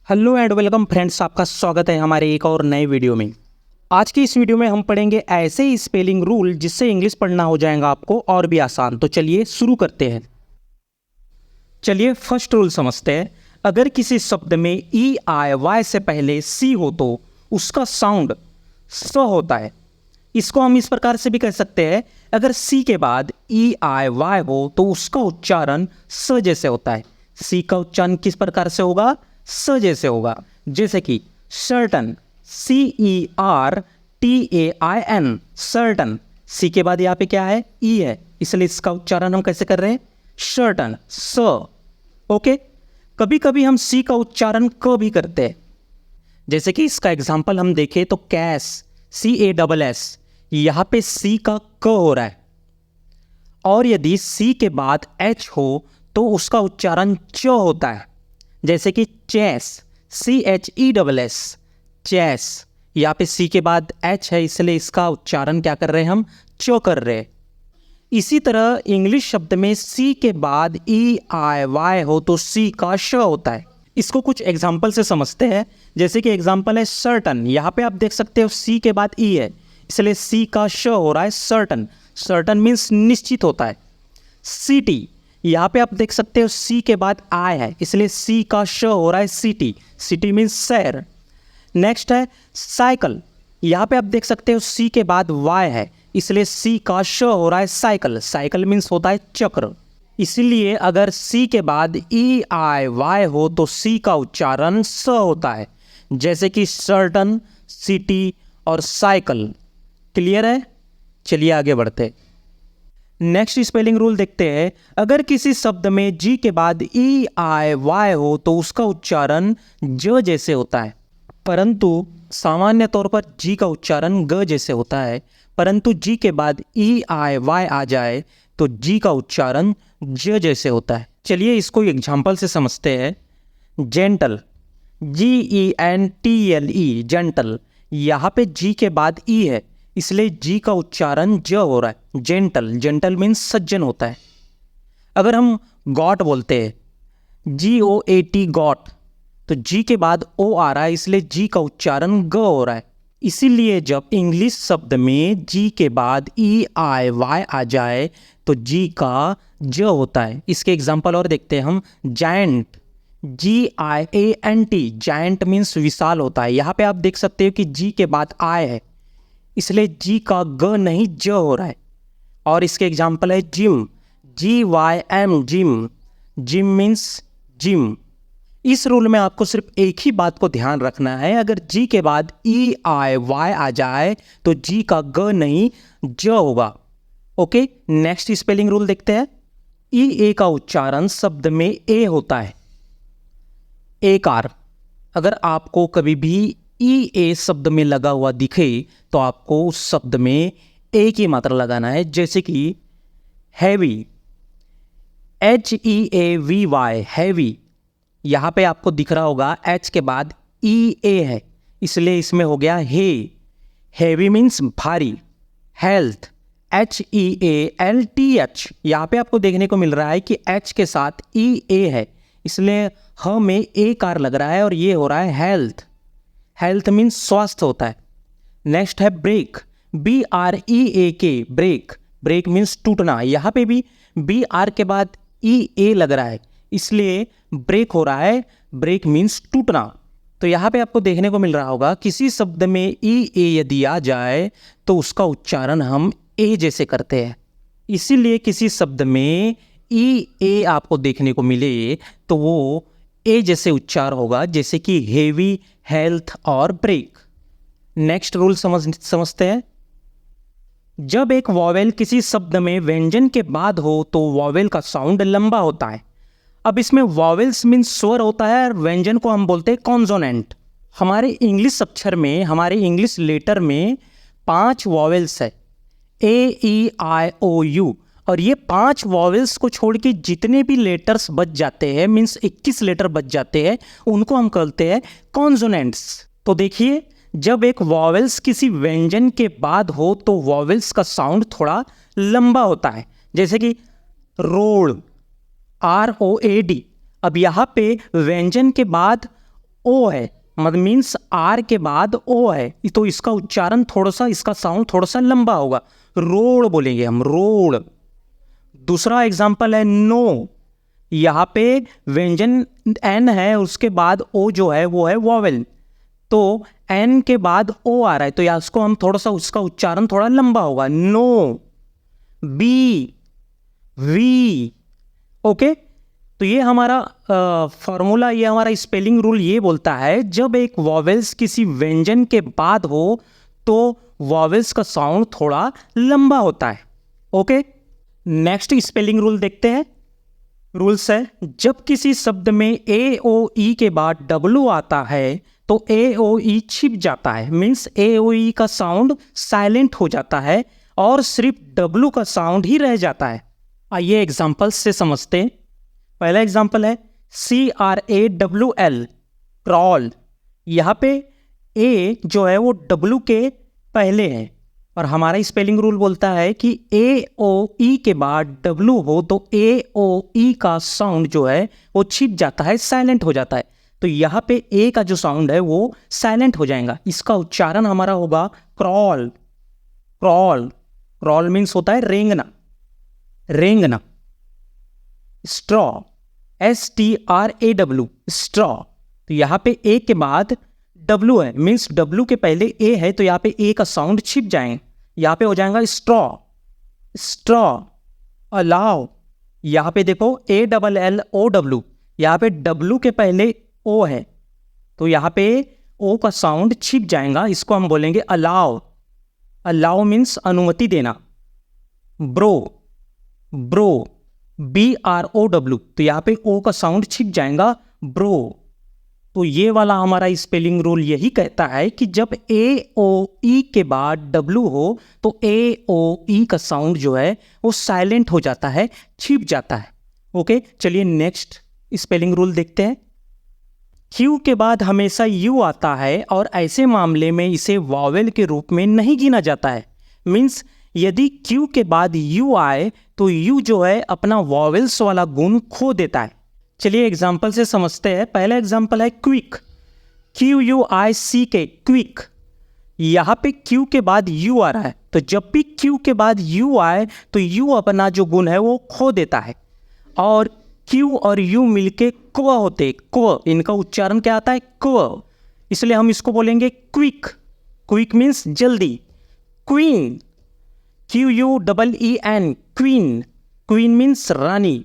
Hello and welcome friends, आपका स्वागत है हमारे एक और नए वीडियो में। आज की इस वीडियो में हम पढ़ेंगे ऐसे ही स्पेलिंग रूल जिससे इंग्लिश पढ़ना हो जाएगा आपको और भी आसान। तो चलिए शुरू करते हैं। चलिए फर्स्ट रूल समझते हैं। अगर किसी शब्द में ई आई वाई से पहले सी हो तो उसका साउंड स होता है। इसको हम इस प्रकार से भी कह सकते हैं, अगर सी के बाद ई आई वाई हो तो उसका उच्चारण स जैसे होता है। सी का उच्चारण किस प्रकार से होगा? स जैसे होगा। जैसे कि सर्टन, CERTAIN, सर्टन। सी के बाद यहाँ पे क्या है? ई है, इसलिए इसका उच्चारण हम कैसे कर रहे हैं? सर्टन, स। ओके। कभी कभी हम सी का उच्चारण क भी करते हैं। जैसे कि इसका एग्जाम्पल हम देखें तो कैश, CASS, यहाँ पे सी का क हो रहा है। और यदि सी के बाद एच हो तो उसका उच्चारण च होता है। जैसे कि चेस, CHESS, चेस। यहाँ पे सी के बाद एच है, इसलिए इसका उच्चारण क्या कर रहे हैं? हम च कर रहे हैं। इसी तरह इंग्लिश शब्द में सी के बाद ई आई वाई हो तो सी का श होता है। इसको कुछ एग्जाम्पल से समझते हैं। जैसे कि एग्जाम्पल है सर्टन। यहाँ पे आप देख सकते हो सी के बाद ई है, इसलिए सी का श हो रहा है सर्टन। सर्टन मीन्स निश्चित होता है। सिटी, यहाँ पे आप देख सकते हो सी के बाद आई है, इसलिए सी का श हो रहा है सिटी। सिटी मीन्स शहर। नेक्स्ट है साइकिल। यहाँ पे आप देख सकते हो सी के बाद वाई है, इसलिए सी का श हो रहा है साइकिल। साइकिल मीन्स होता है चक्र। इसीलिए अगर सी के बाद ई आई वाई हो तो सी का उच्चारण स होता है। जैसे कि सर्टन, सिटी और साइकिल। क्लियर है? चलिए आगे बढ़ते हैं। नेक्स्ट स्पेलिंग रूल देखते हैं। अगर किसी शब्द में जी के बाद ई आई वाई हो तो उसका उच्चारण ज जैसे होता है, परंतु सामान्य तौर पर जी का उच्चारण ग जैसे होता है। परंतु जी के बाद ई आई वाई आ जाए तो जी का उच्चारण ज जैसे होता है। चलिए इसको एग्जाम्पल से समझते हैं। Gentle, GENTLE, gentle. यहाँ पे जी के बाद ई है, इसलिए जी का उच्चारण ज हो रहा है। जेंटल, जेंटल मीन्स सज्जन होता है। अगर हम गॉट बोलते हैं, GOAT, गॉट, तो जी के बाद ओ आ रहा है, इसलिए जी का उच्चारण ग हो रहा है। इसीलिए जब इंग्लिश शब्द में जी के बाद ई आई वाई आ जाए तो जी का ज होता है। इसके एग्जाम्पल और देखते हैं हम। जायंट, GIANT, जायंट मीन्स विशाल होता है। यहाँ पे आप देख सकते हो कि जी के बाद आई है, इसलिए जी का ग नहीं ज हो रहा है। और इसके एग्जाम्पल है gym, GYM, gym. Gym means gym. इस रूल में आपको सिर्फ एक ही बात को ध्यान रखना है, अगर जी के बाद ई आई वाई आ जाए तो जी का ग नहीं ज होगा। ओके। नेक्स्ट स्पेलिंग रूल देखते हैं। ई ए का उच्चारण शब्द में ए होता है। एकार। अगर आपको कभी भी ई ए शब्द में लगा हुआ दिखे तो आपको उस शब्द में ए की मात्रा लगाना है। जैसे कि हैवी, HEAVY, हैवी। यहाँ पे आपको दिख रहा होगा एच के बाद ई ए है, इसलिए इसमें हो गया हे। हैवी मीन्स भारी। Health, HEALTH। यहाँ पे आपको देखने को मिल रहा है कि एच के साथ ई ए है, इसलिए ह में ए कार लग रहा है और ये हो रहा है हेल्थ। हेल्थ मीन्स स्वास्थ्य होता है। नेक्स्ट है break, BREAK, break. Break means टूटना। यहाँ पे भी BR के बाद EA लग रहा है, इसलिए ब्रेक हो रहा है। ब्रेक मीन्स टूटना। तो यहाँ पे आपको देखने को मिल रहा होगा किसी शब्द में EA यदि आ जाए तो उसका उच्चारण हम ए जैसे करते हैं। इसीलिए किसी शब्द में EA आपको देखने को मिले तो वो ए जैसे उच्चार होगा, जैसे कि हेवी, हेल्थ और ब्रेक। नेक्स्ट रूल समझते हैं। जब एक वॉवेल किसी शब्द में व्यंजन के बाद हो तो वॉवेल का साउंड लंबा होता है। अब इसमें वॉवेल्स मीन्स स्वर होता है और व्यंजन को हम बोलते हैं कॉन्सोनेंट। हमारे इंग्लिश अक्षर में, हमारे इंग्लिश लेटर में 5 वॉवेल्स है, AEIOU। और ये 5 वॉवेल्स को छोड़ के जितने भी लेटर्स बच जाते हैं, मीन्स 21 लेटर बच जाते हैं, उनको हम कहते हैं कॉन्सोनेंट्स। तो देखिए, जब एक वॉवेल्स किसी व्यंजन के बाद हो तो वॉवेल्स का साउंड थोड़ा लंबा होता है। जैसे कि रोड, ROAD। अब यहाँ पे व्यंजन के बाद ओ है, मतलब मीन्स आर के बाद ओ है, तो इसका उच्चारण थोड़ा सा, इसका साउंड थोड़ा सा लंबा होगा, रोड बोलेंगे हम, रोड। दूसरा एग्जाम्पल है नो, यहाँ पे व्यंजन एन है, उसके बाद ओ जो है वो है वॉवेल, तो एन के बाद ओ आ रहा है, तो यहाँ उसको हम थोड़ा सा, उसका उच्चारण थोड़ा लंबा होगा, नो। B, we, okay. तो ये हमारा फॉर्मूला, ये हमारा स्पेलिंग रूल ये बोलता है जब एक वॉवेल्स किसी व्यंजन के बाद हो तो वॉवेल्स का साउंड थोड़ा लंबा होता है, ओके। नेक्स्ट स्पेलिंग रूल देखते हैं। रूल्स है, जब किसी शब्द में ए ओ ई के बाद डब्लू आता है तो ए ओ ई छिप जाता है, मीन्स ए ओ ई का साउंड साइलेंट हो जाता है और सिर्फ डब्लू का साउंड ही रह जाता है। आइए एग्जाम्पल से समझते हैं। पहला एग्जाम्पल है CRAWL, क्रॉल। यहाँ पे ए जो है वो डब्लू के पहले है और हमारा स्पेलिंग रूल बोलता है कि ए ओ ई के बाद डब्लू हो तो ए ओ ई का साउंड जो है वो छिप जाता है, साइलेंट हो जाता है। तो यहाँ पे ए का जो साउंड है वो साइलेंट हो जाएगा, इसका उच्चारण हमारा होगा क्रॉल। क्रॉल, क्रॉल मीन्स होता है रेंगना, रेंगना। Straw, STRAW, straw. तो यहाँ पे ए के बाद डब्लू है, मीन्स डब्लू के पहले ए है, तो यहाँ पे ए का साउंड छिप जाएंगे, यहाँ पे हो जाएगा स्ट्रॉ, स्ट्रॉ। अलाउ, यहाँ पे देखो ALLOW, यहाँ पे डब्लू के पहले ओ है, तो यहाँ पे ओ का साउंड छिप जाएगा, इसको हम बोलेंगे अलाउ। अलाउ मीन्स अनुमति देना। ब्रो, ब्रो, BROW, तो यहाँ पे ओ का साउंड छिप जाएगा, ब्रो। तो ये वाला हमारा स्पेलिंग रूल यही कहता है कि जब ए ओ ई के बाद डब्लू हो तो ए ओ ई का साउंड जो है वो साइलेंट हो जाता है, छिप जाता है, ओके। चलिए नेक्स्ट स्पेलिंग रूल देखते हैं। क्यू के बाद हमेशा यू आता है और ऐसे मामले में इसे वॉवेल के रूप में नहीं गिना जाता है, मीन्स यदि क्यू के बाद यू आए तो यू जो है अपना वॉवेल्स वाला गुण खो देता है। चलिए एग्जाम्पल से समझते हैं। पहला एग्जाम्पल है क्विक, QUICK, क्विक। यहाँ पे क्यू के बाद यू आ रहा है, तो जब भी क्यू के बाद यू आए तो यू अपना जो गुण है वो खो देता है, और क्यू और यू मिलके क्व होते, क्व, इनका उच्चारण क्या आता है, क्व, इसलिए हम इसको बोलेंगे क्विक। क्विक मीन्स जल्दी। Queen, QUEEN, queen, queen means रानी।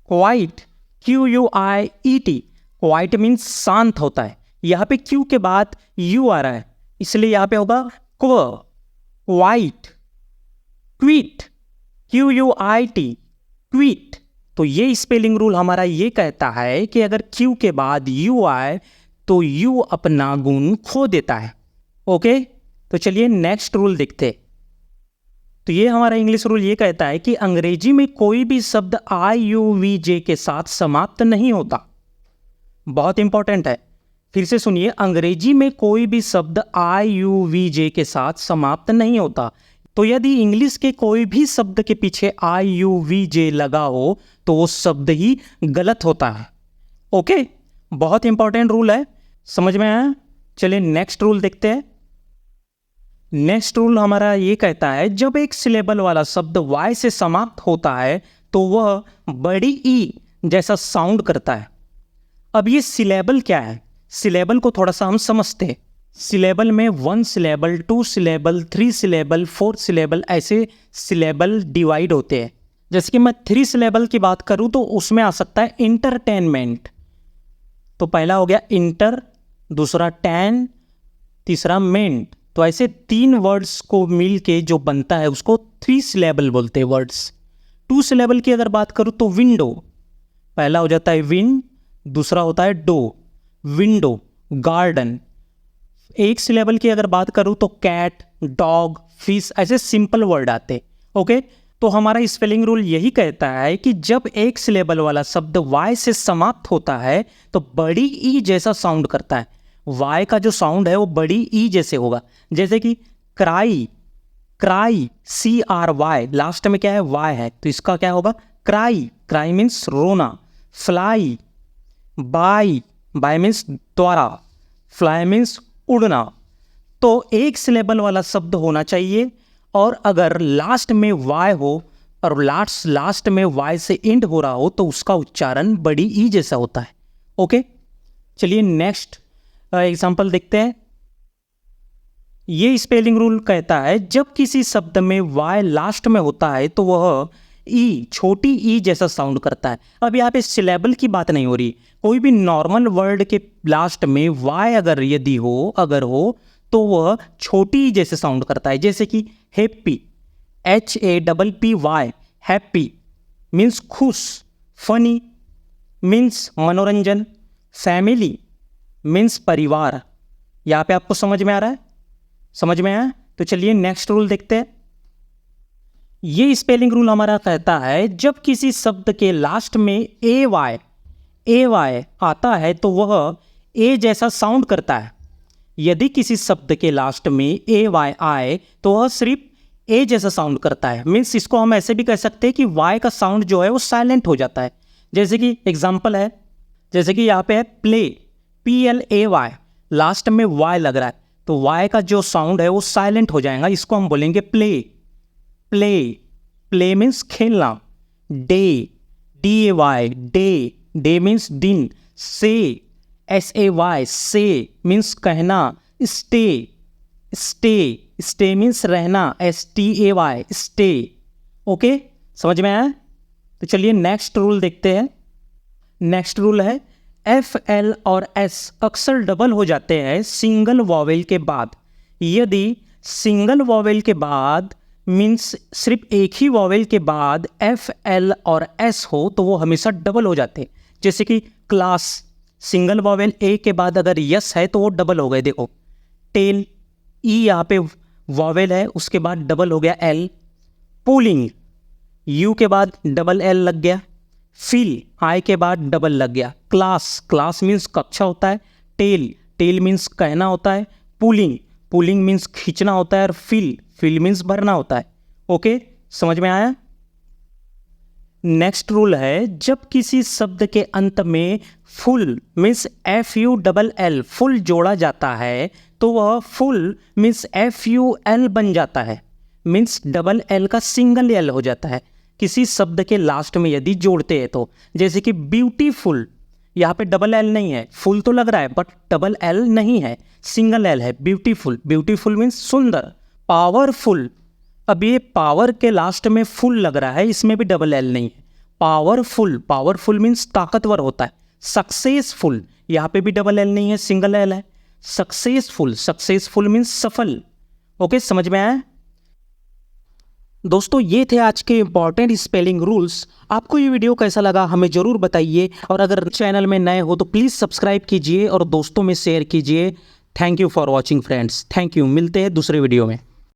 क्वाइट, QUIET, क्वाइट मीन्स शांत होता है। यहाँ पे क्यू के बाद यू आ रहा है, इसलिए यहाँ पे होगा क्व, क्वाइट। Quit, QUIT, quit. तो ये स्पेलिंग रूल हमारा ये कहता है कि अगर क्यू के बाद यू आए तो यू अपना गुण खो देता है, ओके। तो चलिए नेक्स्ट रूल देखते हैं। तो ये हमारा इंग्लिश रूल ये कहता है कि अंग्रेजी में कोई भी शब्द IUVJ के साथ समाप्त नहीं होता। बहुत इंपॉर्टेंट है, फिर से सुनिए, अंग्रेजी में कोई भी शब्द IUVJ के साथ समाप्त नहीं होता। तो यदि इंग्लिश के कोई भी शब्द के पीछे IUVJ लगा हो तो वो शब्द ही गलत होता है, ओके। बहुत इंपॉर्टेंट रूल है, समझ में आया। चलिए नेक्स्ट रूल देखते हैं। नेक्स्ट रूल हमारा ये कहता है जब एक सिलेबल वाला शब्द Y से समाप्त होता है तो वह बड़ी ई जैसा साउंड करता है। अब ये सिलेबल क्या है, सिलेबल को थोड़ा सा हम समझते हैं। सिलेबल में 1 सिलेबल, 2 सिलेबल, 3 सिलेबल, 4 सिलेबल, ऐसे सिलेबल डिवाइड होते हैं। जैसे कि मैं 3 सिलेबल की बात करूं तो उसमें आ सकता है इंटरटेनमेंट, तो पहला हो गया इंटर, दूसरा टैन, तीसरा मेंट। तो ऐसे 3 वर्ड्स को मिल के जो बनता है उसको 3 सिलेबल बोलते हैं वर्ड्स। 2 सिलेबल की अगर बात करूँ तो विंडो, पहला हो जाता है विन, दूसरा होता है डो, विंडो, गार्डन। 1 सिलेबल की अगर बात करूँ तो कैट, डॉग, फिश, ऐसे सिंपल वर्ड आते, ओके। तो हमारा स्पेलिंग रूल यही कहता है कि जब एक सिलेबल वाला शब्द Y से समाप्त होता है तो बड़ी ई जैसा साउंड करता है। Y का जो साउंड है वो बड़ी ई जैसे होगा, जैसे कि क्राई, क्राई, CRY, लास्ट में क्या है, Y है, तो इसका क्या होगा, क्राई। क्राई मीन्स रोना। फ्लाई, बाई, बाय मीन्स द्वारा, फ्लाई मीन्स उड़ना। तो एक सिलेबल वाला शब्द होना चाहिए, और अगर लास्ट में वाई हो और लास्ट में वाई से एंड हो रहा हो तो उसका उच्चारण बड़ी ई जैसा होता है। ओके, चलिए नेक्स्ट एग्जांपल देखते हैं। ये स्पेलिंग रूल कहता है जब किसी शब्द में वाई लास्ट में होता है तो वह ई, छोटी ई जैसा साउंड करता है। अब यहाँ पे सिलेबल की बात नहीं हो रही, कोई भी नॉर्मल वर्ड के लास्ट में वाई अगर यदि हो तो वह छोटी ई जैसे साउंड करता है। जैसे कि हैप्पी, HAPPY, हैप्पी मीन्स खुश, फनी मीन्स मनोरंजन, फैमिली मीन्स परिवार। यहाँ पे आपको समझ में आ रहा है? समझ में आया? तो चलिए नेक्स्ट रूल देखते हैं। ये स्पेलिंग रूल हमारा कहता है जब किसी शब्द के लास्ट में AY आता है तो वह ए जैसा साउंड करता है। यदि किसी शब्द के लास्ट में AY आए तो वह सिर्फ ए जैसा साउंड करता है। मीन्स इसको हम ऐसे भी कह सकते हैं कि वाई का साउंड जो है वो साइलेंट हो जाता है। जैसे कि एग्जाम्पल है, जैसे कि यहाँ पे है प्ले, PLAY, लास्ट में वाई लग रहा है तो वाई का जो साउंड है वो साइलेंट हो जाएगा। इसको हम बोलेंगे प्ले मीन्स खेलना। डे, DAY, डे मीन्स दिन। से, SAY, से मीन्स कहना। स्टे मीन्स रहना। STAY, stay. ओके, समझ में आया? तो चलिए नेक्स्ट रूल देखते हैं। नेक्स्ट रूल है FL और S अक्सर डबल हो जाते हैं सिंगल वॉवेल के बाद। यदि सिंगल वॉवेल के बाद मीन्स सिर्फ एक ही वॉवेल के बाद FL और S हो तो वो हमेशा डबल हो जाते हैं। जैसे कि क्लास, सिंगल वॉवेल ए के बाद अगर यस है तो वो डबल हो गए। देखो टेल, ई यहाँ पे वॉवेल है उसके बाद डबल हो गया L। पुलिंग, यू के बाद डबल L लग गया। फील, आई के बाद डबल लग गया। क्लास मीन्स कक्षा होता है। टेल मीन्स कहना होता है। पुलिंग मीन्स खींचना होता है। और फील मीन्स भरना होता है। ओके, समझ में आया? नेक्स्ट रूल है जब किसी शब्द के अंत में फुल मीन्स FULL फुल जोड़ा जाता है तो वह फुल मीन्स FUL बन जाता है। मीन्स डबल L का सिंगल L हो जाता है किसी शब्द के लास्ट में यदि जोड़ते हैं तो। जैसे कि ब्यूटीफुल, यहाँ पे डबल L नहीं है, फुल तो लग रहा है बट डबल L नहीं है, सिंगल L है। ब्यूटीफुल मीन्स सुंदर। पावरफुल, अब ये पावर के लास्ट में फुल लग रहा है, इसमें भी डबल L नहीं है। पावरफुल मीन्स ताकतवर होता है। सक्सेसफुल, यहाँ पे भी डबल L नहीं है, सिंगल L है। सक्सेसफुल मीन्स सफल। ओके, समझ में आया? दोस्तों ये थे आज के इंपॉर्टेंट स्पेलिंग रूल्स। आपको ये वीडियो कैसा लगा हमें ज़रूर बताइए, और अगर चैनल में नए हो तो प्लीज़ सब्सक्राइब कीजिए और दोस्तों में शेयर कीजिए। Thank you for watching friends. Thank you, मिलते हैं दूसरे वीडियो में।